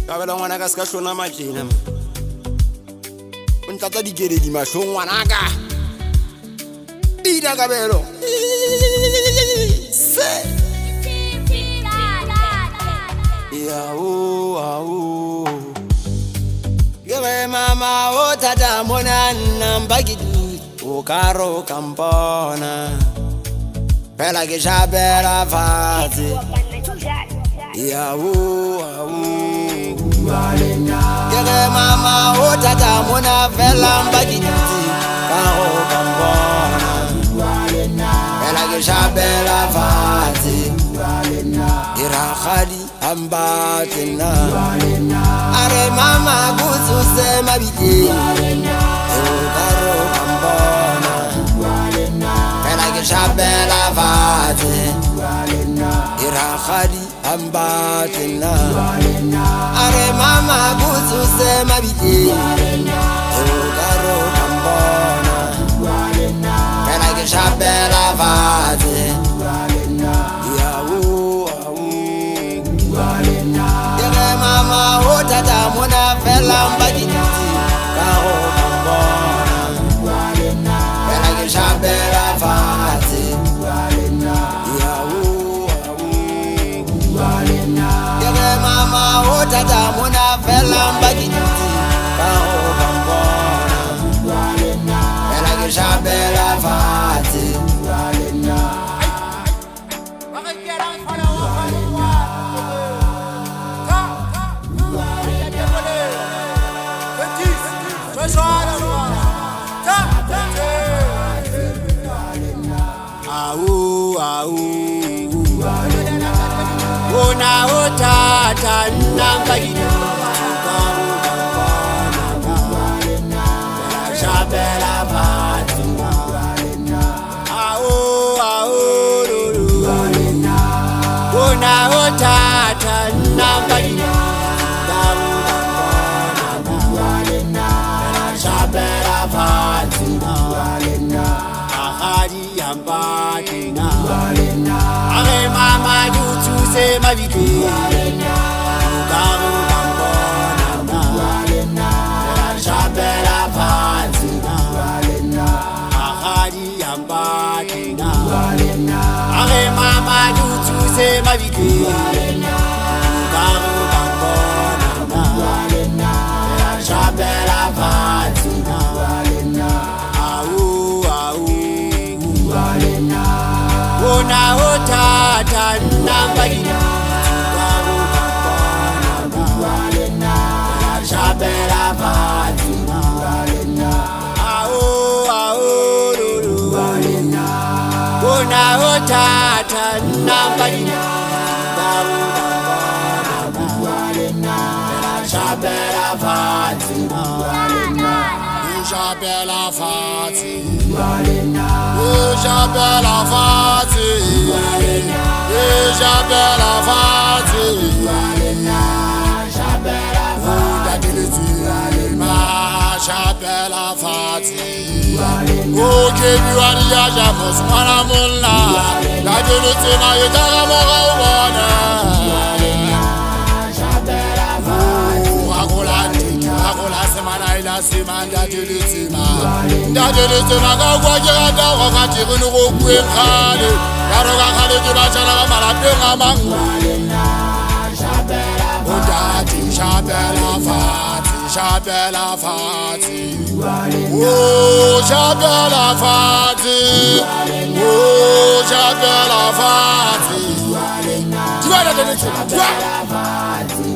Kabela ngwana ka ska hlona matjena man. O ntlatsa dikeledi mahlong ngwanaka. Dida kabelo. Se. Ya o. Gere mama o tata mona nambagidi o karo kampona. Pela ke jabela vazi. Ya o. Gere mama o tata mona vela mbagidi karo kampona. Pela ke jabela vazi. Irakhadi ambatina. Are mama buzu se mabidi. Karo kampona. Pela ke jabela vazi. Irakhadi ambatina. Are mama buzu se mabidi. Karo kampona. Pela ke jabela vazi. Mama o tata mona fela mbagidi karo kampona. Pela ke jabela vazi. Mama o tata mona fela mbagidi karo kampona. Pela ke jabela vazi. Ona otata nambagidi jabela vazi. Ona otata nambagidi jabela vazi. Ahadi ambatina. Are mama yutu se mabidi. Karo kampona. Jabela vazi. Ahadi ambatina. Are mama yutu se mabidi. Karo kampona. Jabela vazi. Ona otata nambagidi karo kampona. Jabela vazi. Ona otata nambagidi karo kampona. Jabela vazi. Jabela vazi. Jabela vazi. Jabela vazi. Jabela vazi. Okay, you are the Ajamos, Manamola. La Dulutina, you got a more. Simanda Dulutima, Dadulutima, go Wajada, Wakati, Queen Kali, Yaroga Kali, Bachana, Malapina Mangu, Jabela Fati, Jabela Fati, oh, Jabela Fati, oh, Jabela Fati, Jabela Fati.